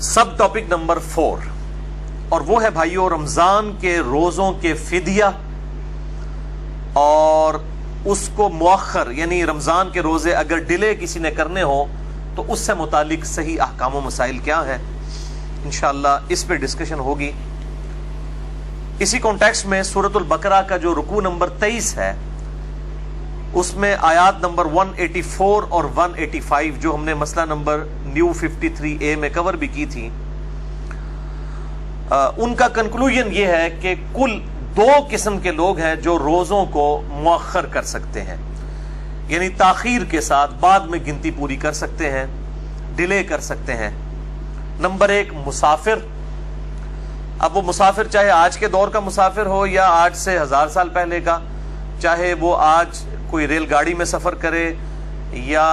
سب topic number 4، اور وہ ہے بھائیو رمضان کے روزوں کے فدیہ اور اس کو مؤخر، یعنی رمضان کے روزے اگر ڈیلے کسی نے کرنے ہو تو اس سے متعلق صحیح احکام و مسائل کیا ہے، انشاءاللہ اس پہ ڈسکشن ہوگی۔ اسی کانٹیکسٹ میں سورۃ البقرہ کا جو رکوع نمبر 23 ہے، اس میں آیات نمبر 184 اور 185 جو ہم نے مسئلہ نمبر نیو 53A میں کور بھی کی تھی، ان کا کنکلوژن یہ ہے کہ کل 2 قسم کے لوگ ہیں جو روزوں کو مؤخر کر سکتے ہیں، یعنی تاخیر کے ساتھ بعد میں گنتی پوری کر سکتے ہیں، ڈیلے کر سکتے ہیں۔ نمبر 1 مسافر۔ اب وہ مسافر چاہے آج کے دور کا مسافر ہو یا آج سے 1000 سال پہلے کا، چاہے وہ آج کوئی ریل گاڑی میں سفر کرے یا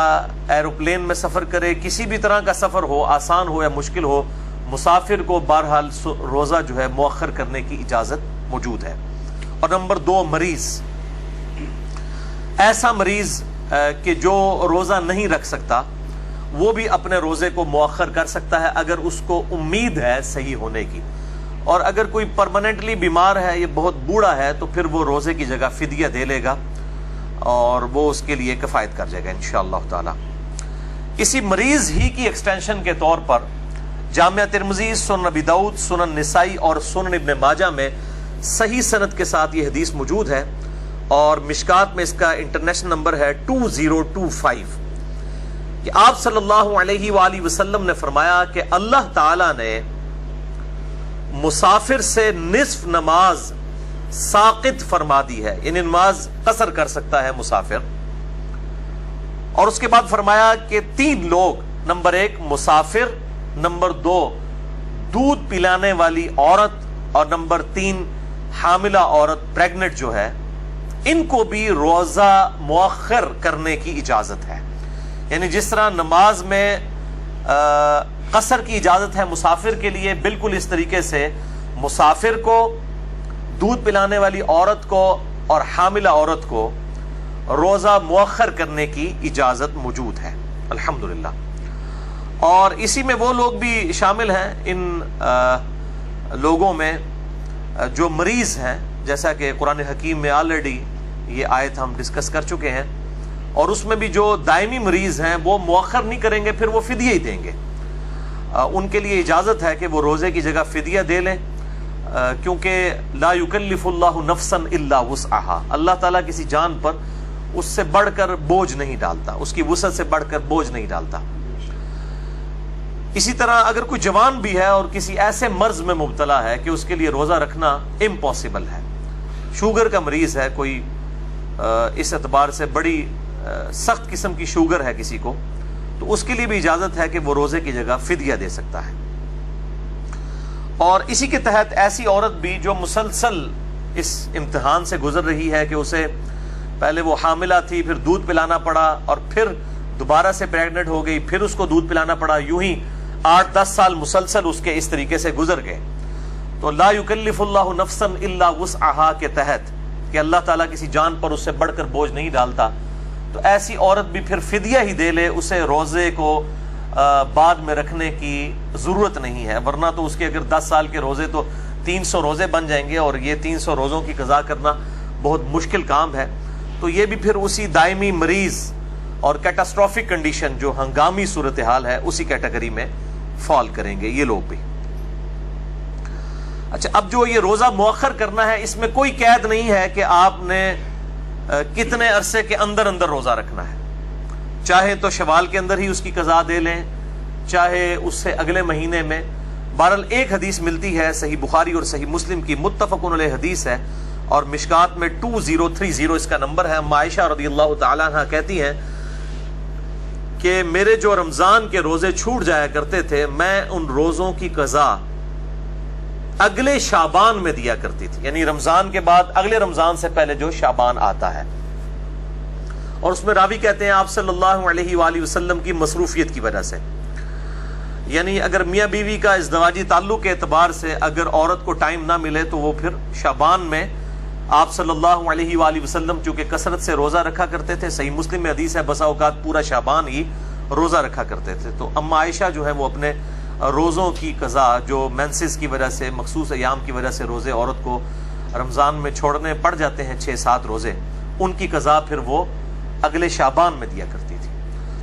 ایروپلین میں سفر کرے، کسی بھی طرح کا سفر ہو، آسان ہو یا مشکل ہو، مسافر کو بہرحال روزہ جو ہے مؤخر کرنے کی اجازت موجود ہے۔ اور نمبر 2 مریض۔ ایسا مریض کہ جو روزہ نہیں رکھ سکتا، وہ بھی اپنے روزے کو مؤخر کر سکتا ہے اگر اس کو امید ہے صحیح ہونے کی، اور اگر کوئی پرماننٹلی بیمار ہے یا بہت بوڑھا ہے تو پھر وہ روزے کی جگہ فدیہ دے لے گا اور وہ اس کے لیے کفایت کر جائے گا انشاءاللہ تعالی۔ اسی مریض ہی کی ایکسٹینشن کے طور پر جامعہ ترمذی، سنن ابی داؤد، سنن نسائی اور سنن ابن ماجہ میں صحیح سند کے ساتھ یہ حدیث موجود ہے، اور مشکات میں اس کا انٹرنیشنل نمبر ہے 2025، کہ آپ صلی اللہ علیہ وآلہ وسلم نے فرمایا کہ اللہ تعالی نے مسافر سے نصف نماز ساقط فرما دی ہے، یعنی نماز قصر کر سکتا ہے مسافر۔ اور اس کے بعد فرمایا کہ 3 لوگ، نمبر 1 مسافر، نمبر 2 دودھ پلانے والی عورت، اور نمبر 3 حاملہ عورت، پریگنٹ جو ہے، ان کو بھی روزہ مؤخر کرنے کی اجازت ہے۔ یعنی جس طرح نماز میں قصر کی اجازت ہے مسافر کے لیے، بالکل اس طریقے سے مسافر کو، دودھ پلانے والی عورت کو اور حاملہ عورت کو روزہ مؤخر کرنے کی اجازت موجود ہے الحمدللہ۔ اور اسی میں وہ لوگ بھی شامل ہیں ان لوگوں میں جو مریض ہیں، جیسا کہ قرآن حکیم میں آلریڈی یہ آیت ہم ڈسکس کر چکے ہیں، اور اس میں بھی جو دائمی مریض ہیں وہ مؤخر نہیں کریں گے، پھر وہ فدیہ ہی دیں گے۔ ان کے لیے اجازت ہے کہ وہ روزے کی جگہ فدیہ دے لیں، کیونکہ لا یکلف اللہ نفسا الا وسعها، اللہ تعالیٰ کسی جان پر اس سے بڑھ کر بوجھ نہیں ڈالتا، اس کی وسعت سے بڑھ کر بوجھ نہیں ڈالتا۔ اسی طرح اگر کوئی جوان بھی ہے اور کسی ایسے مرض میں مبتلا ہے کہ اس کے لیے روزہ رکھنا امپاسبل ہے، شوگر کا مریض ہے کوئی، اس اعتبار سے بڑی سخت قسم کی شوگر ہے کسی کو، تو اس کے لیے بھی اجازت ہے کہ وہ روزے کی جگہ فدیہ دے سکتا ہے۔ اور اسی کے تحت ایسی عورت بھی جو مسلسل اس امتحان سے گزر رہی ہے کہ اسے پہلے وہ حاملہ تھی، پھر دودھ پلانا پڑا، اور پھر دوبارہ سے پریگنٹ ہو گئی، پھر اس کو دودھ پلانا پڑا، یوں ہی 8-10 سال مسلسل اس کے اس طریقے سے گزر گئے، تو لا یکلف اللہ نفسا الا وسعها کے تحت کہ اللہ تعالیٰ کسی جان پر اس سے بڑھ کر بوجھ نہیں ڈالتا، تو ایسی عورت بھی پھر فدیہ ہی دے لے، اسے روزے کو بعد میں رکھنے کی ضرورت نہیں ہے، ورنہ تو اس کے اگر 10 سال کے روزے تو 300 روزے بن جائیں گے، اور یہ 300 روزوں کی قضا کرنا بہت مشکل کام ہے۔ تو یہ بھی پھر اسی دائمی مریض اور کیٹاسٹرافک کنڈیشن جو ہنگامی صورتحال ہے اسی کیٹیگری میں فال کریں گے یہ لوگ بھی۔ اچھا، اب جو یہ روزہ مؤخر کرنا ہے، اس میں کوئی قید نہیں ہے کہ آپ نے کتنے عرصے کے اندر اندر روزہ رکھنا ہے، چاہے تو شوال کے اندر ہی اس کی قضا دے لیں، چاہے اس سے اگلے مہینے میں۔ بہرحال ایک حدیث ملتی ہے صحیح بخاری اور صحیح مسلم کی، متفق علیہ حدیث ہے، اور مشکات میں 2030 اس کا نمبر ہے۔ عائشہ رضی اللہ تعالیٰ عنہ کہتی ہیں کہ میرے جو رمضان کے روزے چھوٹ جایا کرتے تھے، میں ان روزوں کی قضا اگلے شعبان میں دیا کرتی تھی، یعنی رمضان کے بعد اگلے رمضان سے پہلے جو شعبان آتا ہے۔ اور اس میں راوی کہتے ہیں آپ صلی اللہ علیہ وآلہ وسلم کی مصروفیت کی وجہ سے، یعنی اگر میاں بیوی کا ازدواجی تعلق کے اعتبار سے اگر عورت کو ٹائم نہ ملے تو وہ پھر شعبان میں آپ صلی اللہ علیہ وآلہ وسلم چونکہ کثرت سے روزہ رکھا کرتے تھے، صحیح مسلم میں حدیث ہے بسا اوقات پورا شعبان ہی روزہ رکھا کرتے تھے، تو اما عائشہ جو ہے وہ اپنے روزوں کی قضا جو مینسز کی وجہ سے، مخصوص ایام کی وجہ سے روزے عورت کو رمضان میں چھوڑنے پڑ جاتے ہیں 6-7 روزے، ان کی قضا پھر وہ اگلے شعبان میں دیا کرتی تھی۔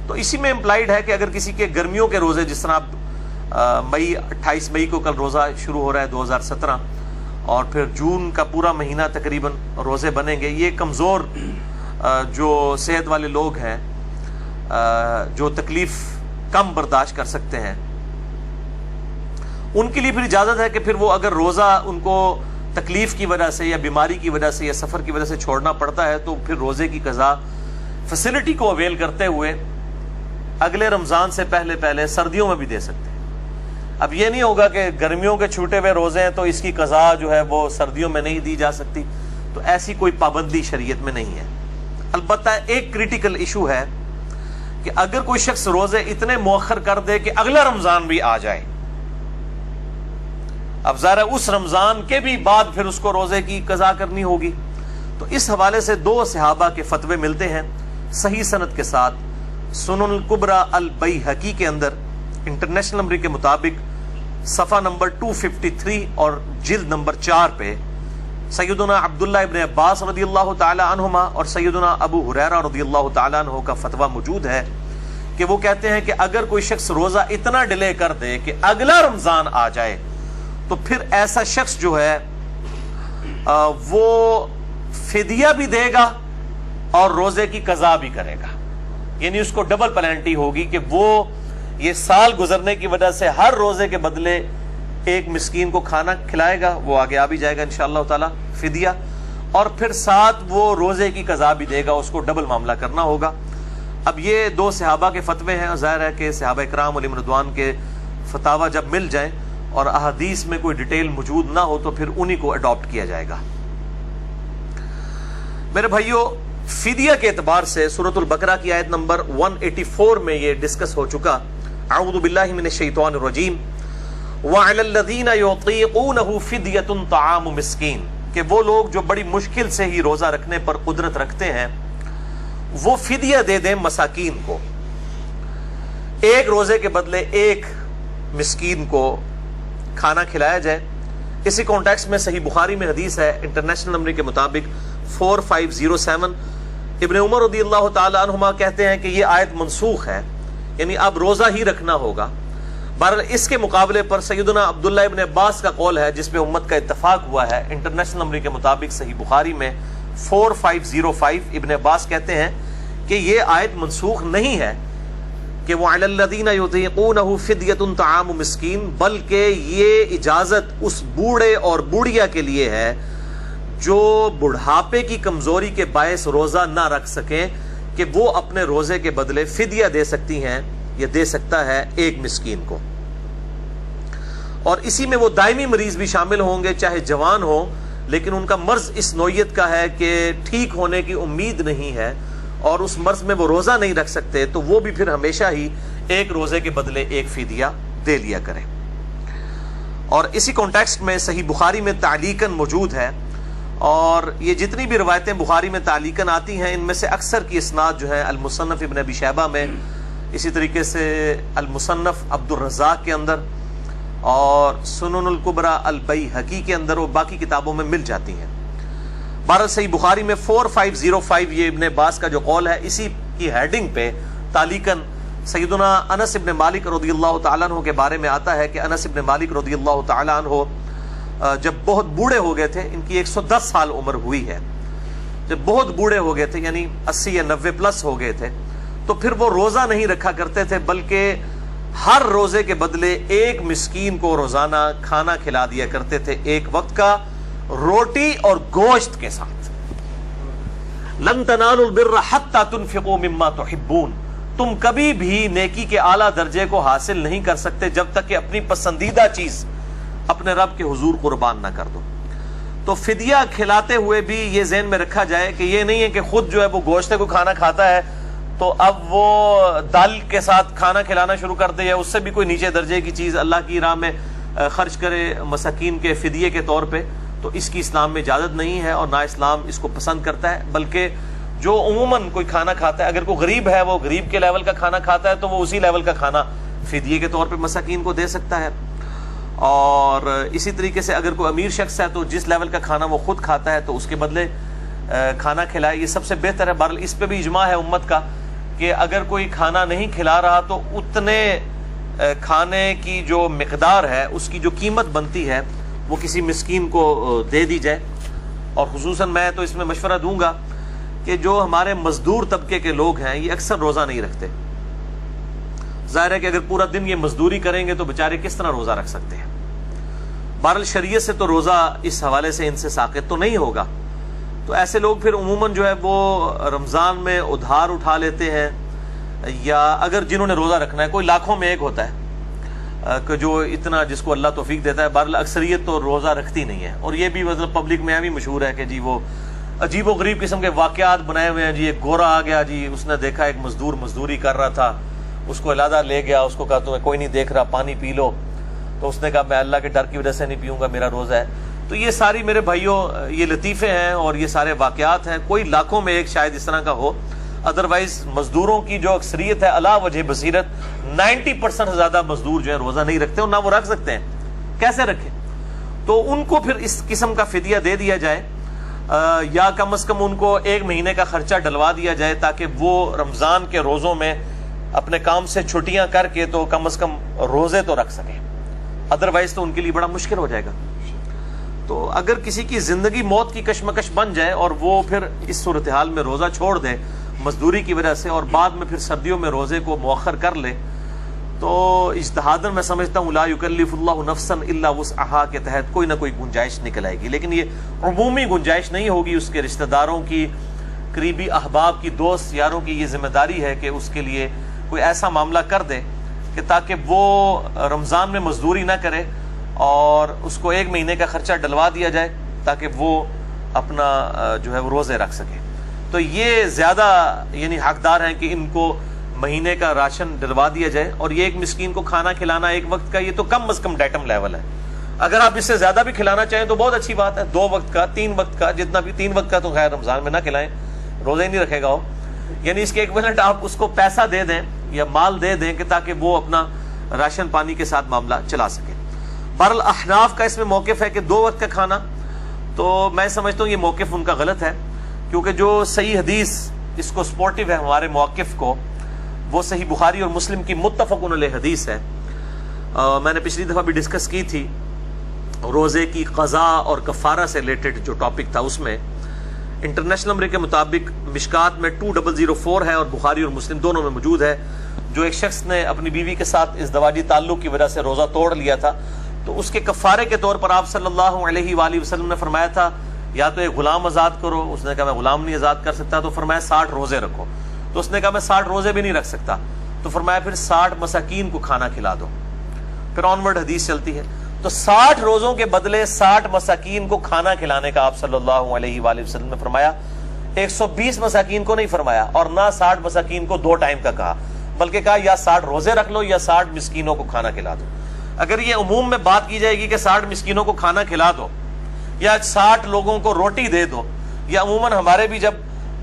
تو اسی میں امپلائڈ ہے کہ اگر کسی کے گرمیوں کے روزے، جس طرح 28 مئی کو کل روزہ شروع ہو رہا ہے 2017، اور پھر جون کا پورا مہینہ تقریباً روزے بنیں گے، یہ کمزور جو صحت والے لوگ ہیں، جو تکلیف کم برداشت کر سکتے ہیں، ان کے لیے پھر اجازت ہے کہ پھر وہ اگر روزہ ان کو تکلیف کی وجہ سے یا بیماری کی وجہ سے یا سفر کی وجہ سے چھوڑنا پڑتا ہے تو پھر روزے کی قضا فیسلٹی کو اویل کرتے ہوئے اگلے رمضان سے پہلے سردیوں میں بھی دے سکتے ہیں۔ اب یہ نہیں ہوگا کہ گرمیوں کے چھوٹے ہوئے روزے ہیں تو اس کی قضا جو ہے وہ سردیوں میں نہیں دی جا سکتی، تو ایسی کوئی پابندی شریعت میں نہیں ہے۔ البتہ ایک کریٹیکل ایشو ہے کہ اگر کوئی شخص روزے اتنے مؤخر کر دے کہ اگلا رمضان بھی آ جائے، اب ظاہر ہے اس رمضان کے بھی بعد پھر اس کو روزے کی قضا کرنی ہوگی، تو اس حوالے سے 2 صحابہ کے فتوے ملتے ہیں صحیح سند کے ساتھ۔ سنن الکبریٰ البیہقی کے اندر انٹرنیشنل نمبر کے مطابق صفحہ نمبر 253 اور جلد نمبر 4 پہ سیدنا عبداللہ ابن عباس رضی اللہ تعالی عنہما اور سیدنا ابو ہریرہ رضی اللہ تعالی عنہ کا فتویٰ موجود ہے کہ وہ کہتے ہیں کہ اگر کوئی شخص روزہ اتنا ڈیلے کر دے کہ اگلا رمضان آ جائے تو پھر ایسا شخص جو ہے وہ فدیہ بھی دے گا اور روزے کی قضا بھی کرے گا، یعنی اس کو ڈبل پینلٹی ہوگی کہ وہ یہ سال گزرنے کی وجہ سے ہر روزے کے بدلے ایک مسکین کو کھانا کھلائے گا، وہ آگے آ بھی جائے گا انشاءاللہ تعالی فدیہ، اور پھر ساتھ وہ روزے کی قضا بھی دے گا، اس کو ڈبل معاملہ کرنا ہوگا۔ اب یہ 2 صحابہ کے فتوے ہیں، ظاہر ہے کہ صحابہ اکرام علیہم رضوان کے فتاوی جب مل جائیں اور احادیث میں کوئی ڈیٹیل موجود نہ ہو تو پھر انہی کو اڈاپٹ کیا جائے گا۔ میرے بھائیو، فدیہ کے اعتبار سے سورۃ البقرہ کی آیت نمبر 184 میں یہ ڈسکس ہو چکا۔ اعوذ باللہ من الشیطان الرجیم وَعَلَى الَّذِينَ يُطِيقُونَهُ فِدْيَةٌ طَعَامُ مِسْكِين، کہ وہ لوگ جو بڑی مشکل سے ہی روزہ رکھنے پر قدرت رکھتے ہیں وہ فدیہ دے دیں مساکین کو، ایک روزے کے بدلے ایک مسکین کو کھانا کھلایا جائے۔ اسی کانٹیکس میں صحیح بخاری میں حدیث ہے انٹرنیشنل نمبر کے مطابق 4507، ابن عمر رضی اللہ تعالی عنہما کہتے ہیں کہ یہ آیت منسوخ ہے، یعنی اب روزہ ہی رکھنا ہوگا۔ بہرحال اس کے مقابلے پر سیدنا عبداللہ ابن عباس کا قول ہے جس پہ امت کا اتفاق ہوا ہے، انٹرنیشنل نمبر کے مطابق صحیح بخاری میں 4505، ابن عباس کہتے ہیں کہ یہ آیت منسوخ نہیں ہے کہ وَعَلَى الَّذِينَ يُطِيقُونَهُ فِدْيَةٌ طَعَامُ مِسْكِين، بلکہ یہ اجازت اس بوڑھے اور بوڑھیا کے لیے ہے جو بڑھاپے کی کمزوری کے باعث روزہ نہ رکھ سکیں، کہ وہ اپنے روزے کے بدلے فدیہ دے سکتی ہیں یا دے سکتا ہے ایک مسکین کو۔ اور اسی میں وہ دائمی مریض بھی شامل ہوں گے، چاہے جوان ہو لیکن ان کا مرض اس نوعیت کا ہے کہ ٹھیک ہونے کی امید نہیں ہے اور اس مرض میں وہ روزہ نہیں رکھ سکتے، تو وہ بھی پھر ہمیشہ ہی ایک روزے کے بدلے ایک فدیہ دے لیا کریں۔ اور اسی کانٹیکسٹ میں صحیح بخاری میں تعلیقاً موجود ہے، اور یہ جتنی بھی روایتیں بخاری میں تعلیقاً آتی ہیں ان میں سے اکثر کی اسناد جو ہے المصنف ابن ابی شیبہ میں، اسی طریقے سے المصنف عبد الرزاق کے اندر اور سنن الکبریٰ البیہقی کے اندر، اور باقی کتابوں میں مل جاتی ہیں۔ بہرحال صحیح بخاری میں 4505 یہ ابن عباس کا جو قول ہے، اسی کی ہیڈنگ پہ تعلیقاً سیدنا انس ابن مالک رضی اللہ تعالیٰ عنہ کے بارے میں آتا ہے کہ انس ابن مالک رضی اللہ تعالیٰ عنہ جب بہت بوڑھے ہو گئے تھے، ان کی 110 سال عمر ہوئی ہے، جب بہت بوڑھے ہو گئے تھے یعنی 80 یا 90 پلس ہو گئے تھے، تو پھر وہ روزہ نہیں رکھا کرتے تھے، بلکہ ہر روزے کے بدلے ایک مسکین کو روزانہ کھانا کھلا دیا کرتے تھے، ایک وقت کا روٹی اور گوشت کے ساتھ۔ لن تنالوا البر حتى تنفقوا مما تحبون، تم کبھی بھی نیکی کے اعلیٰ درجے کو حاصل نہیں کر سکتے جب تک کہ اپنی پسندیدہ چیز اپنے رب کے حضور قربان نہ کر دو۔ تو فدیہ کھلاتے ہوئے بھی یہ ذہن میں رکھا جائے کہ یہ نہیں ہے کہ خود جو ہے وہ گوشت کو کھانا کھاتا ہے تو اب وہ دال کے ساتھ کھانا کھلانا شروع کر دے یا اس سے بھی کوئی نیچے درجے کی چیز اللہ کی راہ میں خرچ کرے مساکین کے فدیے کے طور پہ، تو اس کی اسلام میں اجازت نہیں ہے اور نہ اسلام اس کو پسند کرتا ہے۔ بلکہ جو عموماً کوئی کھانا کھاتا ہے، اگر کوئی غریب ہے وہ غریب کے لیول کا کھانا کھاتا ہے تو وہ اسی لیول کا کھانا فدیے کے طور پہ مساکین کو دے سکتا ہے. اور اسی طریقے سے اگر کوئی امیر شخص ہے تو جس لیول کا کھانا وہ خود کھاتا ہے تو اس کے بدلے کھانا کھلائے, یہ سب سے بہتر ہے. بہرحال اس پہ بھی اجماع ہے امت کا کہ اگر کوئی کھانا نہیں کھلا رہا تو اتنے کھانے کی جو مقدار ہے, اس کی جو قیمت بنتی ہے, وہ کسی مسکین کو دے دی جائے. اور خصوصاً میں تو اس میں مشورہ دوں گا کہ جو ہمارے مزدور طبقے کے لوگ ہیں یہ اکثر روزہ نہیں رکھتے. ظاہر ہے کہ اگر پورا دن یہ مزدوری کریں گے تو بیچارے کس طرح روزہ رکھ سکتے ہیں. بہرحال شریعت سے تو روزہ اس حوالے سے ان سے ساقط تو نہیں ہوگا. تو ایسے لوگ پھر عموماً جو ہے وہ رمضان میں ادھار اٹھا لیتے ہیں, یا اگر جنہوں نے روزہ رکھنا ہے, کوئی لاکھوں میں ایک ہوتا ہے کہ جو اتنا جس کو اللہ توفیق دیتا ہے. بہرحال اکثریت تو روزہ رکھتی نہیں ہے. اور یہ بھی مطلب پبلک میں بھی مشہور ہے کہ جی وہ عجیب و غریب قسم کے واقعات بنائے ہوئے ہیں. جی ایک گورا آ گیا, جی اس نے دیکھا ایک مزدور مزدوری کر رہا تھا, اس کو علیحدہ لے گیا, اس کو کہا تمہیں کوئی نہیں دیکھ رہا, پانی پی لو. تو اس نے کہا میں اللہ کے ڈر کی وجہ سے نہیں پیوں گا, میرا روزہ ہے. تو یہ ساری میرے بھائیوں یہ لطیفے ہیں اور یہ سارے واقعات ہیں. کوئی لاکھوں میں ایک شاید اس طرح کا ہو, ادروائز مزدوروں کی جو اکثریت ہے علا وجہ بصیرت 90% زیادہ مزدور جو ہے روزہ نہیں رکھتے, اور نہ وہ رکھ سکتے ہیں. کیسے رکھیں؟ تو ان کو پھر اس قسم کا فدیہ دے دیا جائے, یا کم از کم ان کو 1 مہینے کا خرچہ ڈلوا دیا جائے, تاکہ وہ رمضان کے روزوں میں اپنے کام سے چھٹیاں کر کے تو کم از کم روزے تو رکھ سکیں. ادروائز تو ان کے لیے بڑا مشکل ہو جائے گا. تو اگر کسی کی زندگی موت کی کشمکش بن جائے اور وہ پھر اس صورتحال میں روزہ چھوڑ دے مزدوری کی وجہ سے, اور بعد میں پھر سردیوں میں روزے کو مؤخر کر لے, تو اجتہاداً میں سمجھتا ہوں لا یکلف اللہ نفسا الا وسعہا کے تحت کوئی نہ کوئی گنجائش نکل آئے گی. لیکن یہ عمومی گنجائش نہیں ہوگی. اس کے رشتہ داروں کی, قریبی احباب کی, دوست یاروں کی یہ ذمہ داری ہے کہ اس کے لیے کوئی ایسا معاملہ کر دے کہ تاکہ وہ رمضان میں مزدوری نہ کرے اور اس کو 1 مہینے کا خرچہ ڈلوا دیا جائے تاکہ وہ اپنا جو ہے وہ روزے رکھ سکے. تو یہ زیادہ یعنی حقدار ہیں کہ ان کو مہینے کا راشن ڈلوا دیا جائے. اور یہ ایک مسکین کو کھانا کھلانا 1 وقت کا, یہ تو کم از کم ڈیٹم لیول ہے. اگر آپ اس سے زیادہ بھی کھلانا چاہیں تو بہت اچھی بات ہے, 2 وقت کا, 3 وقت کا, جتنا بھی. 3 وقت کا تو خیر رمضان میں نہ کھلائیں, روزے ہی نہیں رکھے گا وہ. یعنی اس کے ایکویولنٹ آپ اس کو پیسہ دے دیں یا مال دے دیں کہ تاکہ وہ اپنا راشن پانی کے ساتھ معاملہ چلا سکے. بہرحال احناف کا اس میں موقف ہے کہ 2 وقت کا کھانا, تو میں سمجھتا ہوں یہ موقف ان کا غلط ہے, کیونکہ جو صحیح حدیث اس کو سپورٹیو ہے ہمارے موقف کو, وہ صحیح بخاری اور مسلم کی متفق علیہ حدیث ہے. میں نے پچھلی دفعہ بھی ڈسکس کی تھی روزے کی قضا اور کفارہ سے ریلیٹڈ جو ٹاپک تھا. اس میں انٹرنیشنل نمبر کے مطابق مشکات میں 2004 ہے اور بخاری اور مسلم دونوں میں موجود ہے. جو ایک شخص نے اپنی بیوی کے ساتھ ازدواجی تعلق کی وجہ سے روزہ توڑ لیا تھا, تو اس کے کفارے کے طور پر آپ صلی اللہ علیہ وآلہ وسلم نے فرمایا تھا یا تو ایک غلام آزاد کرو. اس نے کہا میں غلام نہیں آزاد کر سکتا, تو فرمایا 60 روزے رکھو. تو اس نے کہا میں 60 روزے بھی نہیں رکھ سکتا, تو فرمایا پھر 60 مساکین کو کھانا کھلا دو. پھر آنورڈ حدیث چلتی ہے. تو 60 روزوں کے بدلے 60 مساکین کو کھانا کھلانے کا آپ صلی اللہ علیہ وآلہ وسلم نے فرمایا. 120 مساکین کو نہیں فرمایا, اور نہ 60 مساکین کو 2 ٹائم کا کہا, بلکہ کہا یا 60 روزے رکھ لو یا 60 مسکینوں کو کھانا کھلا دو. اگر یہ عموم میں بات کی جائے گی کہ 60 مسکینوں کو کھانا کھلا دو یا 60 لوگوں کو روٹی دے دو, یا عموماً ہمارے بھی جب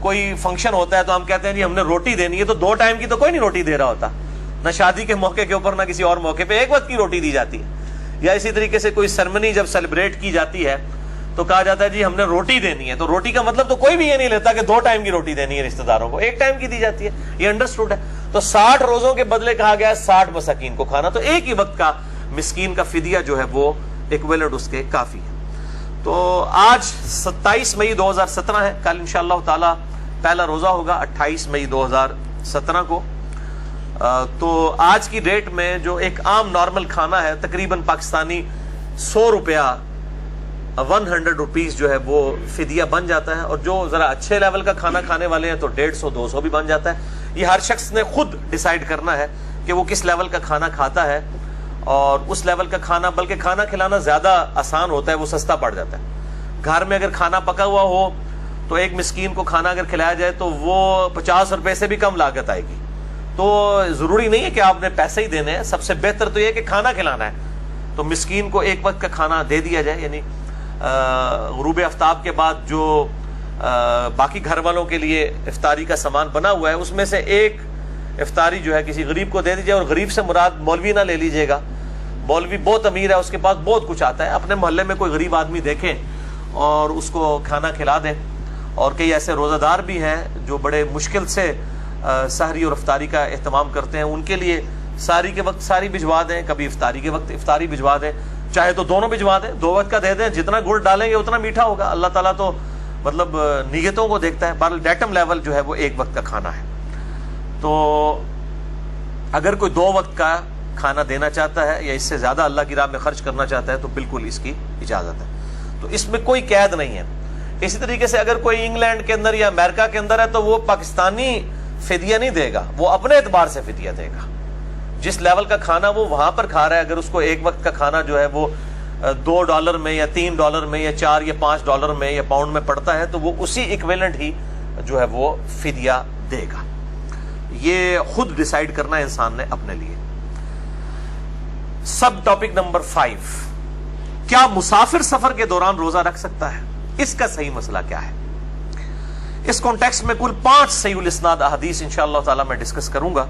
کوئی فنکشن ہوتا ہے تو ہم کہتے ہیں جی ہم نے روٹی دینی ہے, تو 2 ٹائم کی تو کوئی نہیں روٹی دے رہا ہوتا, نہ شادی کے موقع کے اوپر نہ کسی اور موقع پہ 1 وقت کی روٹی دی جاتی ہے. یا اسی طریقے سے کوئی سرمنی جب سیلیبریٹ کی جاتی ہے تو کہا جاتا ہے جی ہم نے روٹی دینی ہے. تو روٹی کا مطلب تو کوئی بھی یہ نہیں لیتا کہ 2 ٹائم کی روٹی دینی ہے رشتہ داروں کو, 1 ٹائم کی دی جاتی ہے. یہ انڈرسٹوڈ ہے. تو 60 روزوں کے بدلے کہا گیا ہے 60 مساکین کو کھانا, تو ایک ہی وقت کا مسکین کا فدیہ جو ہے وہ ایکویولنٹ اس کے کافی ہے. تو آج 27 مئی 2017 ہے, کل انشاءاللہ تعالی پہلا روزہ ہوگا 28 مئی 2017 کو. تو آج کی ڈیٹ میں جو ایک عام نارمل کھانا ہے تقریباً پاکستانی 100 روپیہ 100 روپیز جو ہے وہ فدیہ بن جاتا ہے. اور جو ذرا اچھے لیول کا کھانا کھانے والے ہیں تو 150 200 بھی بن جاتا ہے. یہ ہر شخص نے خود ڈیسائیڈ کرنا ہے کہ وہ کس لیول کا کھانا کھاتا ہے, اور اس لیول کا کھانا, بلکہ کھانا کھلانا زیادہ آسان ہوتا ہے, وہ سستا پڑ جاتا ہے. گھر میں اگر کھانا پکا ہوا ہو تو ایک مسکین کو کھانا اگر کھلایا جائے تو وہ 50 روپے سے بھی کم لاگت آئے گی. تو ضروری نہیں ہے کہ آپ نے پیسے ہی دینے ہیں, سب سے بہتر تو یہ کہ کھانا کھلانا ہے. تو مسکین کو 1 وقت کا کھانا دے دیا جائے. یعنی غروب آفتاب کے بعد جو باقی گھر والوں کے لیے افطاری کا سامان بنا ہوا ہے اس میں سے ایک افطاری جو ہے کسی غریب کو دے دیجیے، اور غریب سے مراد مولوی نہ لے لیجیے گا، مولوی بہت امیر ہے، اس کے پاس بہت کچھ آتا ہے، اپنے محلے میں کوئی غریب آدمی دیکھیں اور اس کو کھانا کھلا دیں. اور کئی ایسے روزہ دار بھی ہیں جو بڑے مشکل سے سحری اور افطاری کا اہتمام کرتے ہیں، ان کے لیے سحری کے وقت سحری بھجوا دیں، کبھی افطاری کے وقت افطاری بھجوا دیں، چاہے تو دونوں بھجوا دیں، 2 وقت کا دے دیں، جتنا گڑ ڈالیں گے اتنا میٹھا ہوگا. اللہ تعالیٰ تو مطلب نیتوں کو دیکھتا ہے. بہرحال ڈیٹم لیول جو ہے وہ 1 وقت کا کھانا ہے. تو اگر کوئی 2 وقت کا کھانا دینا چاہتا ہے یا اس سے زیادہ اللہ کی راہ میں خرچ کرنا چاہتا ہے تو بالکل اس کی اجازت ہے. تو اس میں کوئی قید نہیں ہے. اسی طریقے سے اگر کوئی انگلینڈ کے اندر یا امریکہ کے اندر ہے تو وہ پاکستانی فدیہ نہیں دے گا، وہ اپنے اعتبار سے فدیہ دے گا. جس لیول کا کھانا وہ وہاں پر کھا رہا ہے، اگر اس کو 1 وقت کا کھانا جو ہے وہ $2 میں یا $3 میں یا $4 یا $5 میں یا پاؤنڈ میں پڑتا ہے تو وہ اسی ایکویلنٹ ہی جو ہے وہ فدیہ دے گا. یہ خود ڈیسائیڈ کرنا ہے انسان نے اپنے لیے. سب ٹاپک نمبر 5، کیا مسافر سفر کے دوران روزہ رکھ سکتا ہے؟ اس کا صحیح مسئلہ کیا ہے؟ اس کانٹیکسٹ میں کل 5 صحیح الاسناد احادیث انشاءاللہ تعالی میں ڈسکس کروں گا.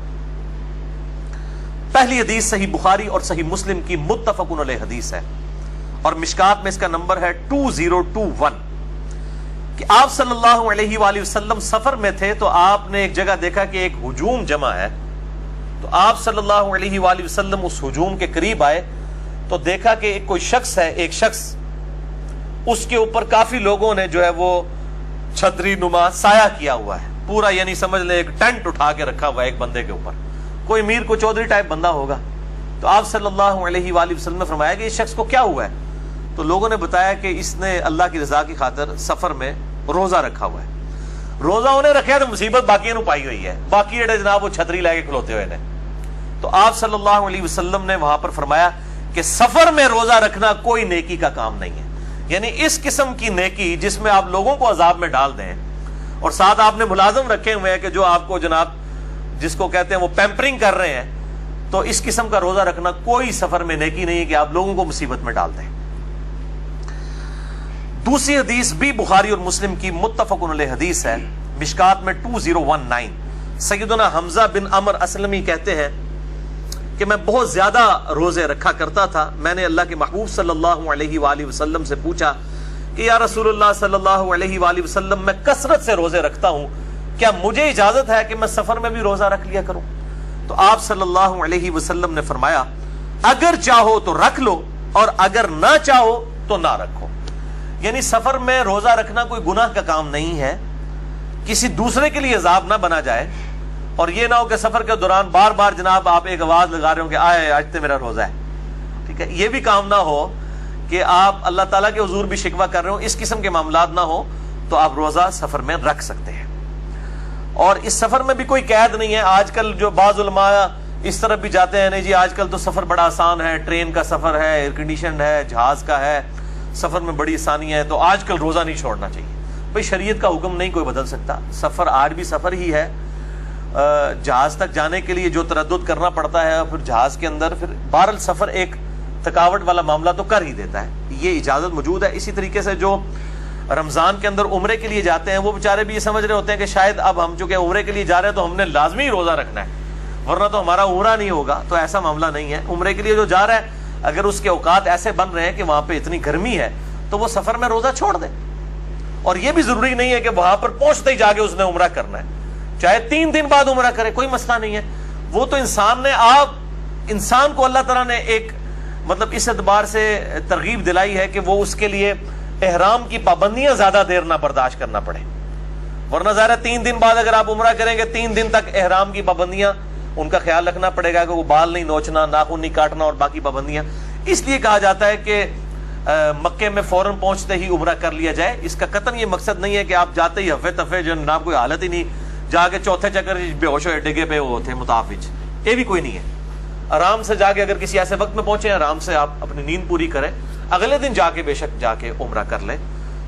پہلی حدیث صحیح بخاری اور صحیح مسلم کی متفقن علیہ حدیث ہے، اور مشکات میں اس کا نمبر ہے 2021، کہ آپ صلی اللہ علیہ وآلہ وسلم سفر میں تھے تو آپ نے ایک جگہ دیکھا کہ ایک ہجوم جمع ہے، تو آپ صلی اللہ علیہ وآلہ وسلم اس ہجوم کے قریب آئے تو دیکھا کہ ایک کوئی شخص ہے، ایک شخص، اس کے اوپر کافی لوگوں نے جو ہے وہ چھتری نما سایہ کیا ہوا ہے پورا، یعنی سمجھ لیں ایک ٹینٹ اٹھا کے رکھا ہوا ہے ایک بندے کے اوپر، کوئی امیر کو چودھری ٹائپ بندہ ہوگا. تو آپ صلی اللہ علیہ وآلہ وسلم نے فرمایا کہ اس شخص کو کیا ہوا ہے؟ تو لوگوں نے بتایا کہ اس نے اللہ کی رضا کی خاطر سفر میں روزہ رکھا ہوا ہے. روزہ انہیں رکھا تو مصیبت باقی نو پائی ہوئی ہے، باقی جڑے جناب وہ چھتری لے کے کھلوتے ہوئے نے. تو آپ صلی اللہ علیہ وسلم نے وہاں پر فرمایا کہ سفر میں روزہ رکھنا کوئی نیکی کا کام نہیں ہے. یعنی اس قسم کی نیکی جس میں آپ لوگوں کو عذاب میں ڈال دیں، اور ساتھ آپ نے ملازم رکھے ہوئے ہیں کہ جو آپ کو جناب جس کو کہتے ہیں وہ پیمپرنگ کر رہے ہیں، تو اس قسم کا روزہ رکھنا کوئی سفر میں نیکی نہیں ہے کہ آپ لوگوں کو مصیبت میں ڈال دیں. دوسری حدیث بھی بخاری اور مسلم کی متفقن علیہ حدیث ہے، مشکات میں 2019. سیدنا حمزہ بن عمر اسلمی کہتے ہیں کہ میں بہت زیادہ روزے رکھا کرتا تھا. میں نے اللہ کے محبوب صلی اللہ علیہ وآلہ وسلم سے پوچھا کہ یا رسول اللہ صلی اللہ علیہ وآلہ وسلم، میں کثرت سے روزے رکھتا ہوں، کیا مجھے اجازت ہے کہ میں سفر میں بھی روزہ رکھ لیا کروں؟ تو آپ صلی اللہ علیہ وسلم نے فرمایا اگر چاہو تو رکھ لو اور اگر نہ چاہو تو نہ رکھو. یعنی سفر میں روزہ رکھنا کوئی گناہ کا کام نہیں ہے، کسی دوسرے کے لیے عذاب نہ بنا جائے. اور یہ نہ ہو کہ سفر کے دوران بار بار جناب آپ ایک آواز لگا رہے ہو کہ آئے آج تو میرا روزہ ہے. ٹھیک ہے، یہ بھی کام نہ ہو کہ آپ اللہ تعالیٰ کے حضور بھی شکوہ کر رہے ہو. اس قسم کے معاملات نہ ہو تو آپ روزہ سفر میں رکھ سکتے ہیں. اور اس سفر میں بھی کوئی قید نہیں ہے. آج کل جو بعض علماء اس طرف بھی جاتے ہیں، نہیں جی آج کل تو سفر بڑا آسان ہے، ٹرین کا سفر ہے، ایئر کنڈیشن ہے، جہاز کا ہے، سفر میں بڑی آسانی ہے، تو آج کل روزہ نہیں چھوڑنا چاہیے. بھائی شریعت کا حکم نہیں کوئی بدل سکتا. سفر آج بھی سفر ہی ہے. جہاز تک جانے کے لیے جو تردد کرنا پڑتا ہے، پھر جہاز کے اندر پھر بہرحال سفر ایک تھکاوٹ والا معاملہ تو کر ہی دیتا ہے، یہ اجازت موجود ہے. اسی طریقے سے جو رمضان کے اندر عمرے کے لیے جاتے ہیں وہ بیچارے بھی یہ سمجھ رہے ہوتے ہیں کہ شاید اب ہم چونکہ عمرے کے لیے جا رہے ہیں تو ہم نے لازمی روزہ رکھنا ہے ورنہ تو ہمارا عمرہ نہیں ہوگا. تو ایسا معاملہ نہیں ہے. عمرے کے لیے جو جا رہا ہے اگر اس کے اوقات ایسے بن رہے ہیں کہ وہاں پہ اتنی گرمی ہے تو وہ سفر میں روزہ چھوڑ دے. اور یہ بھی ضروری نہیں ہے کہ وہاں پر پہنچتے ہی جا کے اس نے عمرہ کرنا ہے، چاہے 3 دن بعد عمرہ کرے، کوئی مسئلہ نہیں ہے. وہ تو انسان کو اللہ تعالیٰ نے ایک مطلب اس اعتبار سے ترغیب دلائی ہے کہ وہ اس کے لیے احرام کی پابندیاں زیادہ دیر نہ برداشت کرنا پڑے. ورنہ ظاہر ہے 3 دن بعد اگر آپ عمرہ کریں گے 3 دن تک احرام کی پابندیاں ان کا خیال رکھنا پڑے گا کہ وہ بال نہیں نوچنا، ناخن نہیں کاٹنا اور باقی پابندیاں. اس لیے کہا جاتا ہے کہ مکے میں فوراً پہنچتے ہی عمرہ کر لیا جائے. اس کا قطعاً یہ مقصد نہیں ہے کہ آپ جاتے ہی ہفے تفے جو جناب کوئی حالت ہی نہیں، جا کے چوتھے چکر بے ہوش ہوئے ڈگے پہ وہ تھے متافج، یہ بھی کوئی نہیں ہے. آرام سے جا کے اگر کسی ایسے وقت میں پہنچے آرام سے آپ اپنی نیند پوری کریں، اگلے دن جا کے بے شک جا کے عمرہ کر لیں،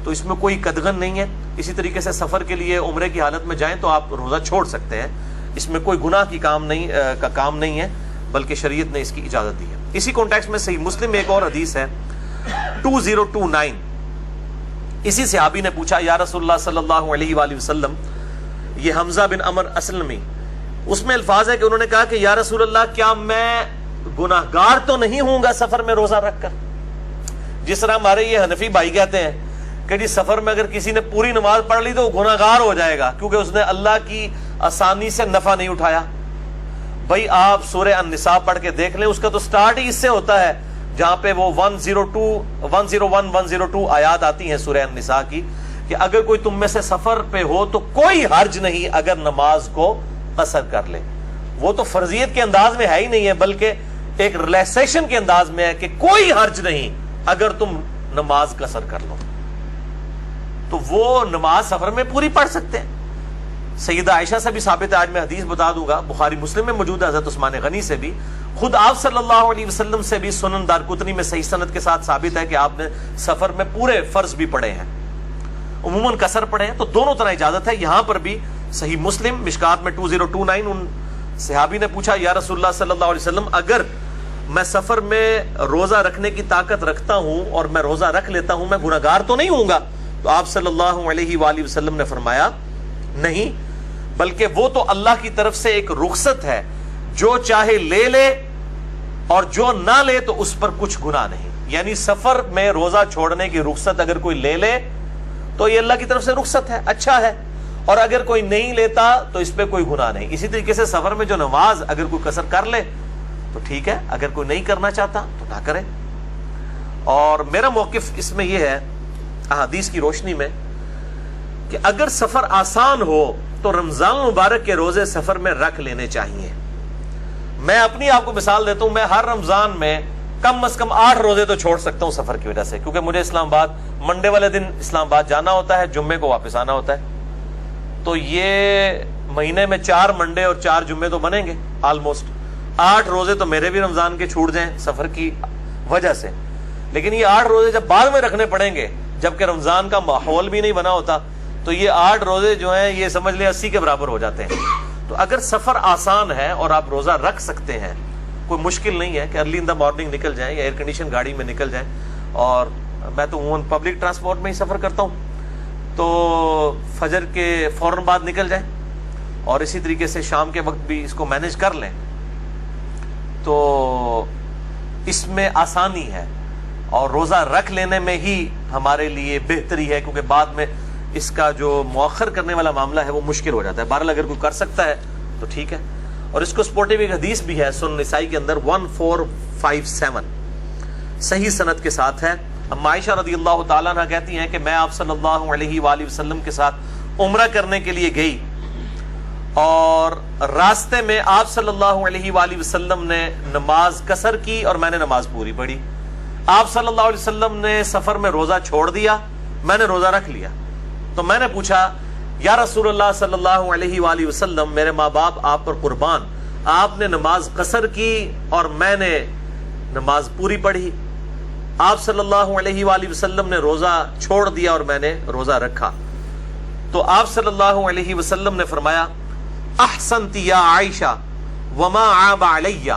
تو اس میں کوئی قدغن نہیں ہے. اسی طریقے سے سفر کے لیے عمرے کی حالت میں جائیں تو آپ روزہ چھوڑ سکتے ہیں، اس میں کوئی گناہ کی کام نہیں ہے، بلکہ شریعت نے اس کی اجازت دی ہے. اسی کانٹیکسٹ میں صحیح مسلم میں ایک اور حدیث ہے 2029. اسی صحابی نے پوچھا یا رسول اللہ صلی اللہ علیہ وآلہ وسلم، یہ حمزہ بن عمر اسلمی اس میں الفاظ ہے کہ انہوں نے کہا کہ یا رسول اللہ کیا میں گناہگار تو نہیں ہوں گا سفر میں روزہ رکھ کر؟ جس طرح ہمارے یہ حنفی بھائی کہتے ہیں کہ جی سفر میں اگر کسی نے پوری نماز پڑھ لی تو وہ گناہگار ہو جائے گا کیونکہ اس نے اللہ کی آسانی سے نفع نہیں اٹھایا. بھائی آپ سورہ النساء پڑھ کے دیکھ لیں, اس کا تو سٹارٹ ہی اس سے ہوتا ہے جہاں پہ وہ 101 102 آیات آتی ہیں سورہ النساء کی کہ اگر کوئی تم میں سے سفر پہ ہو تو کوئی حرج نہیں اگر نماز کو قصر کر لے. وہ تو فرضیت کے انداز میں ہے ہی نہیں ہے بلکہ ایک ریلیکسیشن کے انداز میں ہے کہ کوئی حرج نہیں اگر تم نماز قصر کر لو. تو وہ نماز سفر میں پوری پڑھ سکتے ہیں. سیدہ عائشہ سے بھی ثابت ہے, آج میں حدیث بتا دوں گا, بخاری مسلم میں موجود ہے, حضرت عثمان غنی سے بھی, خود آپ صلی اللہ علیہ وسلم سے بھی سنن دارقطنی میں صحیح سند کے ساتھ ثابت ہے کہ آپ نے سفر میں پورے فرض بھی پڑھے ہیں, عموماً قصر پڑھے ہیں. تو دونوں طرح اجازت ہے. یہاں پر بھی صحیح مسلم مشکات میں 2029 ان صحابی نے پوچھا یا رسول اللہ صلی اللہ علیہ وسلم اگر میں سفر میں روزہ رکھنے کی طاقت رکھتا ہوں اور میں روزہ رکھ لیتا ہوں میں گناہگار تو نہیں ہوں گا؟ تو آپ صلی اللہ علیہ وآلہ وسلم نے فرمایا نہیں, بلکہ وہ تو اللہ کی طرف سے ایک رخصت ہے, جو چاہے لے لے اور جو نہ لے تو اس پر کچھ گناہ نہیں. یعنی سفر میں روزہ چھوڑنے کی رخصت اگر کوئی لے لے تو یہ اللہ کی طرف سے رخصت ہے, اچھا ہے, اور اگر کوئی نہیں لیتا تو اس پہ کوئی گناہ نہیں. اسی طریقے سے سفر میں جو نماز اگر کوئی قصر کر لے تو ٹھیک ہے, اگر کوئی نہیں کرنا چاہتا تو نہ کرے. اور میرا موقف اس میں یہ ہے احادیث کی روشنی میں کہ اگر سفر آسان ہو تو رمضان مبارک کے روزے سفر میں رکھ لینے چاہیے. میں اپنی آپ کو مثال دیتا ہوں, میں ہر رمضان میں کم از کم 8 روزے تو چھوڑ سکتا ہوں سفر کی وجہ سے, کیونکہ مجھے اسلام آباد منڈے والے دن اسلام آباد جانا ہوتا ہے, جمعے کو واپس آنا ہوتا ہے. تو یہ مہینے میں 4 منڈے اور 4 جمعے تو بنیں گے, آلموسٹ 8 روزے تو میرے بھی رمضان کے چھوٹ جائیں سفر کی وجہ سے. لیکن یہ 8 روزے جب بعد میں رکھنے پڑیں گے جبکہ رمضان کا ماحول بھی نہیں بنا ہوتا, تو یہ 8 روزے جو ہیں یہ سمجھ لیں 80 کے برابر ہو جاتے ہیں. تو اگر سفر آسان ہے اور آپ روزہ رکھ سکتے ہیں, کوئی مشکل نہیں ہے کہ ارلی ان دا مارننگ نکل جائیں یا ایئر کنڈیشن گاڑی میں نکل جائیں. اور میں تو عموماً پبلک ٹرانسپورٹ میں ہی سفر کرتا ہوں, تو فجر کے فوراً بعد نکل جائیں اور اسی طریقے سے شام کے وقت بھی اس کو مینج کر لیں تو اس میں آسانی ہے. اور روزہ رکھ لینے میں ہی ہمارے لیے بہتری ہے, کیونکہ بعد میں اس کا جو مؤخر کرنے والا معاملہ ہے وہ مشکل ہو جاتا ہے. بہرحال اگر کوئی کر سکتا ہے تو ٹھیک ہے. اور اس کو سپورٹیو ایک حدیث بھی ہے سنن نسائی کے اندر 1457 صحیح سند کے ساتھ ہے. اما عائشہ رضی اللہ تعالیٰ عنہ کہتی ہیں کہ میں آپ صلی اللہ علیہ وآلہ وسلم کے ساتھ عمرہ کرنے کے لیے گئی اور راستے میں آپ صلی اللہ علیہ وآلہ وسلم نے نماز قصر کی اور میں نے نماز پوری پڑھی. آپ صلی اللہ علیہ وسلم نے سفر میں روزہ چھوڑ دیا, میں نے روزہ رکھ لیا. تو میں نے پوچھا یا رسول اللہ صلی اللہ علیہ وآلہ وسلم میرے ماں باپ آپ پر قربان, آپ نے نماز قصر کی اور میں نے نماز پوری پڑھی, آپ صلی اللہ علیہ وآلہ وسلم نے روزہ چھوڑ دیا اور میں نے روزہ رکھا. تو آپ صلی اللہ علیہ وسلم نے فرمایا احسنتی یا عائشہ وما عاب علیہ,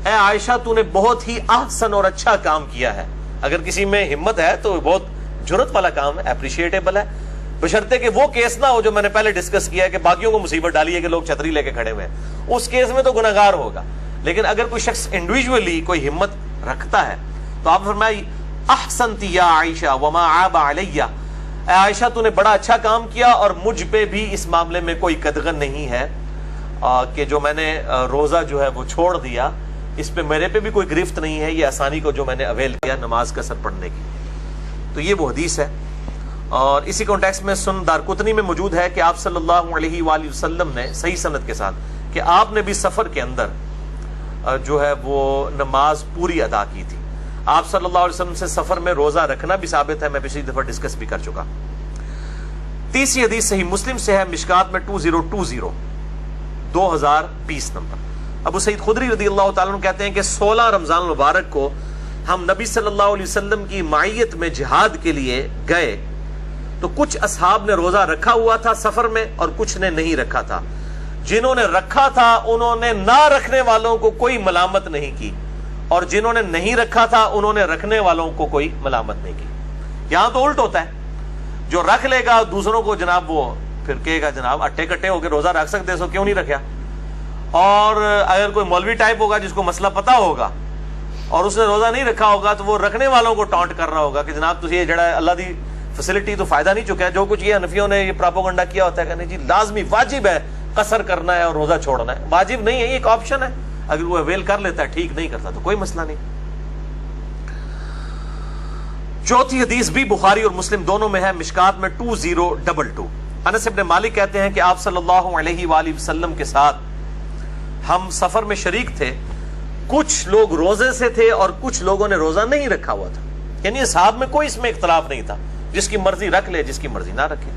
اے عائشہ تو نے بہت ہی احسن اور اچھا کام کیا ہے. اگر کسی میں ہمت ہے تو بہت جرت والا کام ہے, اپریشیٹیبل ہے, بشرطے کہ وہ کیس نہ ہو جو میں نے پہلے ڈسکس کیا ہے کہ باقیوں کو مصیبت ڈالی ہے کہ لوگ چھتری لے کے کھڑے ہوئے ہیں, اس کیس میں تو گناہگار ہوگا. لیکن اگر کوئی شخص انڈیویجولی کوئی ہمت رکھتا ہے تو آپ فرمائے احسنتی یا عائشہ وما عاب علیہ, اے عائشہ تو نے بڑا اچھا کام کیا اور مجھ پہ بھی اس معاملے میں کوئی قدغن نہیں ہے کہ جو میں نے روزہ جو ہے وہ چھوڑ دیا, اس پہ میرے پہ بھی کوئی گرفت نہیں ہے, یہ آسانی کو جو میں نے اویل کیا نماز قصر پڑھنے کی. تو یہ وہ حدیث ہے. اور اسی کانٹیکسٹ میں سنن دارقطنی میں موجود ہے کہ آپ صلی اللہ علیہ وآلہ وسلم نے صحیح سند کے ساتھ کہ آپ نے بھی سفر کے اندر جو ہے وہ نماز پوری ادا کی تھی. آپ صلی اللہ علیہ وسلم سے سفر میں روزہ رکھنا بھی ثابت ہے, میں پچھلی دفعہ ڈسکس بھی کر چکا. تیسری حدیث صحیح مسلم سے ہے مشکات میں 2020 نمبر. ابو سعید خدری رضی اللہ تعالیٰ عنہ کہتے ہیں کہ 16 رمضان المبارک کو ہم نبی صلی اللہ علیہ وسلم کی معیت میں جہاد کے لیے گئے تو کچھ اصحاب نے روزہ رکھا ہوا تھا سفر میں اور کچھ نے نہیں رکھا تھا. جنہوں نے رکھا تھا انہوں نے نہ رکھنے والوں کو کوئی ملامت نہیں کی, اور جنہوں نے نہیں رکھا تھا انہوں نے رکھنے والوں کو کوئی ملامت نہیں کی. یہاں تو الٹ ہوتا ہے, جو رکھ لے گا دوسروں کو جناب وہ پھر کہے گا جناب اٹے کٹے ہو کے روزہ رکھ سکتے سو کیوں نہیں رکھا, اور اگر کوئی مولوی ٹائپ ہوگا جس کو مسئلہ پتا ہوگا اور اس نے روزہ نہیں رکھا ہوگا تو وہ رکھنے والوں کو ٹانٹ کر رہا ہوگا کہ جناب تجھے یہ جڑا اللہ دی فیسلٹی تو فائدہ نہیں چکا ہے. جو کچھ یہ حنفیوں نے یہ پراپوگنڈا کیا ہوتا ہے کہ نہیں جی لازمی واجب ہے قصر کرنا ہے اور روزہ چھوڑنا ہے. واجب نہیں ہے, یہ ایک آپشن ہے. اگر وہ اویل کر لیتا ہے ٹھیک, نہیں کرتا تو کوئی مسئلہ نہیں. چوتھی حدیث بھی بخاری اور مسلم دونوں میں ہے, مشکات میں 2022. انس ابن مالک کہتے ہیں کہ آپ صلی اللہ علیہ وآلہ وسلم کے ساتھ ہم سفر میں شریک تھے. کچھ لوگ روزے سے تھے اور کچھ لوگوں نے روزہ نہیں رکھا ہوا تھا. یعنی اصحاب میں کوئی اس میں اختلاف نہیں تھا, جس کی مرضی رکھ لے جس کی مرضی نہ رکھے.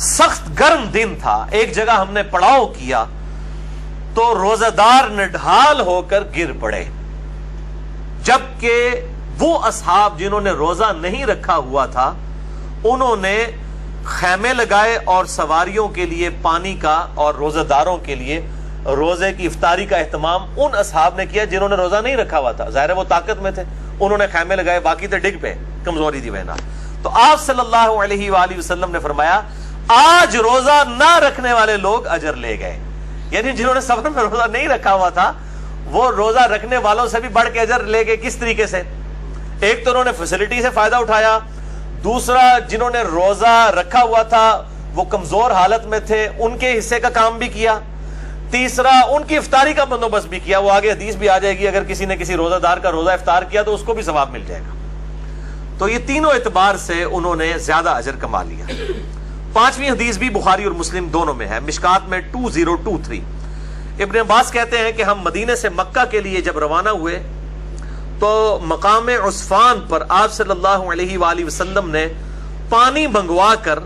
سخت گرم دن تھا. ایک جگہ ہم نے پڑاؤ کیا تو روزہ دار نڈھال ہو کر گر پڑے, جبکہ وہ اصحاب جنہوں نے روزہ نہیں رکھا ہوا تھا انہوں نے خیمے لگائے اور سواریوں کے لیے پانی کا اور روزہ داروں کے لیے روزے کی افطاری کا اہتمام ان اصحاب نے کیا جنہوں نے روزہ نہیں رکھا ہوا تھا. ظاہر ہے وہ طاقت میں تھے, انہوں نے خیمے لگائے, باقی تو ڈگ پہ کمزوری دی وجہ. تو آپ صلی اللہ علیہ وآلہ وسلم نے فرمایا آج روزہ نہ رکھنے والے لوگ اجر لے گئے. یعنی جنہوں نے سفر میں روزہ نہیں رکھا ہوا تھا وہ روزہ رکھنے والوں سے بھی بڑھ کے اجر لے گئے. کس طریقے سے؟ ایک تو انہوں نے فیسلٹی سے فائدہ اٹھایا, دوسرا جنہوں نے روزہ رکھا ہوا تھا وہ کمزور حالت میں تھے, ان کے حصے کا کام بھی کیا, تیسرا ان کی افطاری کا بندوبست بھی کیا. وہ آگے حدیث بھی آ جائے گی, اگر کسی نے کسی روزہ دار کا روزہ افطار کیا تو اس کو بھی ثواب مل جائے گا. تو یہ تینوں اعتبار سے انہوں نے زیادہ اجر کما لیا. پانچویں حدیث بھی بخاری اور مسلم دونوں میں ہے, مشکات میں 2023. ابن عباس کہتے ہیں کہ ہم مدینے سے مکہ کے لیے جب روانہ ہوئے تو مقام عصفان پر آپ صلی اللہ علیہ وآلہ وسلم نے پانی منگوا کر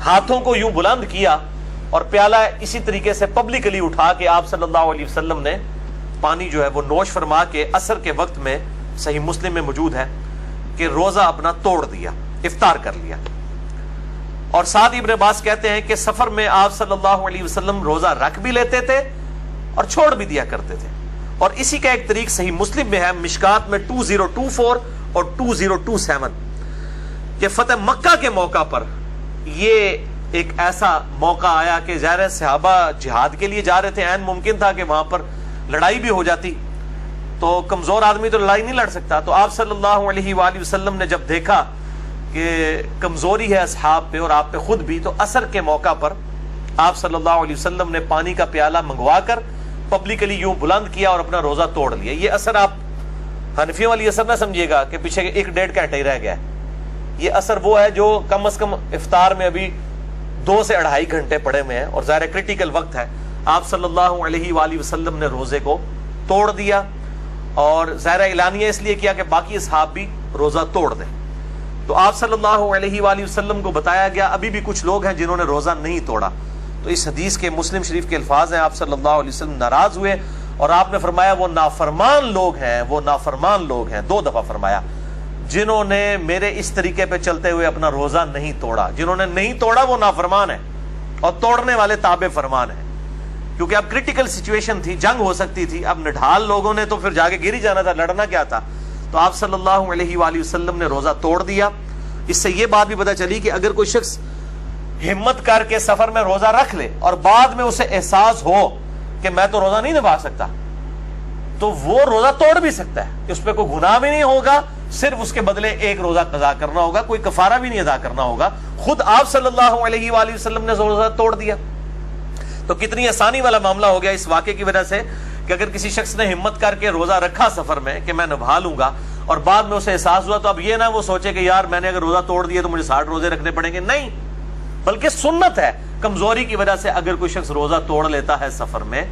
ہاتھوں کو یوں بلند کیا اور پیالہ اسی طریقے سے پبلکلی اٹھا کے آپ صلی اللہ علیہ وسلم نے پانی جو ہے وہ نوش فرما کے عصر کے وقت میں, صحیح مسلم میں موجود ہے, کہ روزہ اپنا توڑ دیا, افطار کر لیا. اور ساتھ ابن عباس کہتے ہیں کہ سفر میں آپ صلی اللہ علیہ وسلم روزہ رکھ بھی لیتے تھے اور چھوڑ بھی دیا کرتے تھے. اور اسی کا ایک طریق صحیح مسلم میں ہے, مشکات میں 2024 اور 2027, کہ فتح مکہ کے موقع پر یہ ایک ایسا موقع آیا کہ ظاہر صحابہ جہاد کے لیے جا رہے تھے, عین ممکن تھا کہ وہاں پر لڑائی بھی ہو جاتی, تو کمزور آدمی تو لڑائی نہیں لڑ سکتا. تو آپ صلی اللہ علیہ وآلہ وسلم نے جب دیکھا کہ کمزوری ہے اصحاب پہ اور آپ پہ خود بھی, تو عصر کے موقع پر آپ صلی اللہ علیہ وسلم نے پانی کا پیالہ منگوا کر پبلکلی یوں بلند کیا اور اپنا روزہ توڑ لیا. یہ اثر آپ حنفیوں والی اثر نہ سمجھیے گا کہ پیچھے 1-1.5 گھنٹے ہی رہ گیا ہے. یہ اثر وہ ہے جو کم از کم افطار میں ابھی 2 سے 2.5 گھنٹے پڑے ہوئے ہیں, اور ظاہر کریٹیکل وقت ہے. آپ صلی اللہ علیہ وآلہ وسلم نے روزے کو توڑ دیا, اور ظاہر اعلانیہ اس لیے کیا کہ باقی اصحاب بھی روزہ توڑ دیں. تو آپ صلی اللہ علیہ وآلہ وسلم کو بتایا گیا ابھی بھی کچھ لوگ ہیں جنہوں نے روزہ نہیں توڑا. تو اس حدیث کے مسلم شریف کے الفاظ ہیں, آپ صلی اللہ علیہ وسلم ناراض ہوئے اور آپ نے فرمایا وہ نافرمان لوگ ہیں, وہ نافرمان لوگ ہیں, 2 دفعہ فرمایا, جنہوں نے میرے اس طریقے پہ چلتے ہوئے اپنا روزہ نہیں توڑا. جنہوں نے نہیں توڑا وہ نافرمان ہے اور توڑنے والے تابع فرمان ہیں, کیونکہ اب کریٹیکل سچویشن تھی, جنگ ہو سکتی تھی. اب نڈھال لوگوں نے تو پھر جا کے گر ہی جانا تھا, لڑنا کیا تھا. تو آپ صلی اللہ علیہ وآلہ وسلم نے روزہ توڑ دیا. اس سے یہ بات بھی پتہ چلی کہ اگر کوئی شخص ہمت کر کے سفر میں روزہ رکھ لے اور بعد میں اسے احساس ہو کہ میں تو روزہ نہیں نبھا سکتا, تو وہ روزہ توڑ بھی سکتا ہے. اس پہ کوئی گناہ بھی نہیں ہوگا, صرف اس کے بدلے ایک روزہ قضا کرنا ہوگا, کوئی کفارہ بھی نہیں ادا کرنا ہوگا. خود آپ صلی اللہ علیہ وآلہ وسلم نے روزہ توڑ دیا. تو کتنی آسانی والا معاملہ ہو گیا اس واقعے کی وجہ سے کہ اگر کسی شخص نے ہمت کر کے روزہ رکھا سفر میں کہ میں نبھا لوں گا, اور بعد میں اسے احساس ہوا, تو اب یہ نہ وہ سوچے کہ یار میں نے اگر روزہ توڑ دیا تو مجھے 60 روزے رکھنے پڑیں گے. نہیں, بلکہ سنت ہے. کمزوری کی وجہ سے اگر کوئی شخص روزہ توڑ لیتا ہے سفر میں,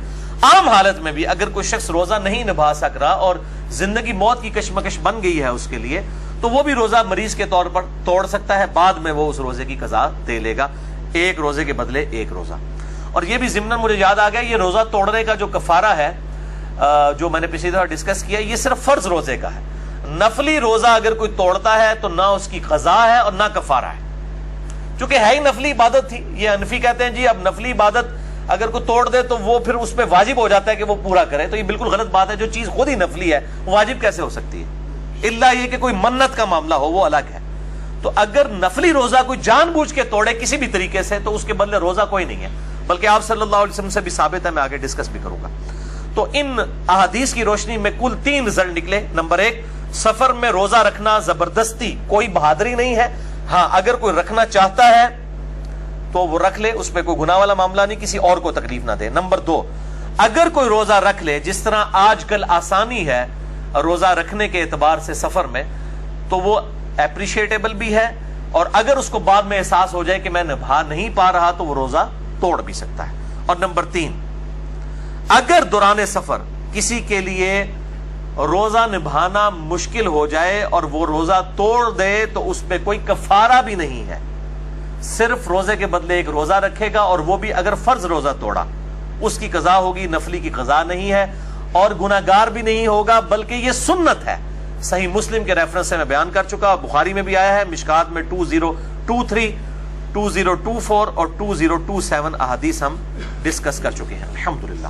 عام حالت میں بھی اگر کوئی شخص روزہ نہیں نبھا سک رہا اور زندگی موت کی کشمکش بن گئی ہے اس کے لیے, تو وہ بھی روزہ مریض کے طور پر توڑ سکتا ہے. بعد میں وہ اس روزے کی قضا دے لے گا, ایک روزے کے بدلے ایک روزہ. اور یہ بھی ضمن مجھے یاد آ گیا, یہ روزہ توڑنے کا جو کفارہ ہے جو میں نے پچھلی دفعہ ڈسکس کیا, یہ صرف فرض روزے کا ہے. نفلی روزہ اگر کوئی توڑتا ہے تو نہ اس کی قضا ہے اور نہ کفارہ ہے, چونکہ ہے ہی نفلی عبادت تھی. یہ حنفی کہتے ہیں جی اب نفلی عبادت اگر کوئی توڑ دے تو وہ پھر اس پہ واجب ہو جاتا ہے کہ وہ پورا کرے. تو یہ بالکل غلط بات ہے. جو چیز خود ہی نفلی ہے وہ واجب کیسے ہو سکتی ہے؟ الا یہ کہ کوئی منت کا معاملہ ہو, وہ الگ ہے. تو اگر نفلی روزہ کوئی جان بوجھ کے توڑے کسی بھی طریقے سے, تو اس کے بدلے روزہ کوئی نہیں ہے. بلکہ آپ صلی اللہ علیہ وسلم سے بھی ثابت ہے، میں آگے ڈسکس بھی کروں گا۔ تو ان احادیث کی روشنی میں کل 3 رزلٹ نکلے۔ نمبر 1، سفر میں روزہ رکھنا زبردستی کوئی بہادری نہیں ہے، ہاں اگر کوئی رکھنا چاہتا ہے تو وہ رکھ لے، اس میں کوئی گناہ والا معاملہ نہیں، کسی اور کو تکلیف نہ دے۔ نمبر 2، اگر کوئی روزہ رکھ لے، جس طرح آج کل آسانی ہے روزہ رکھنے کے اعتبار سے سفر میں، تو وہ اپریشیٹیبل بھی ہے، اور اگر اس کو بعد میں احساس ہو جائے کہ میں نبھا نہیں پا رہا تو وہ روزہ توڑ بھی سکتا ہے۔ اور نمبر 3، اگر دوران سفر کسی کے لیے روزہ نبھانا مشکل ہو جائے اور وہ روزہ توڑ دے تو اس پہ کوئی کفارہ بھی نہیں ہے، صرف روزے کے بدلے ایک روزہ رکھے گا، اور وہ بھی اگر فرض روزہ توڑا اس کی قضا ہوگی، نفلی کی قضا نہیں ہے، اور گناہگار بھی نہیں ہوگا، بلکہ یہ سنت ہے۔ صحیح مسلم کے ریفرنس سے میں بیان کر چکا، بخاری میں بھی آیا ہے، مشکات میں 2023 2024 اور 2027 احادیث ہم ڈسکس کر چکے ہیں الحمدللہ۔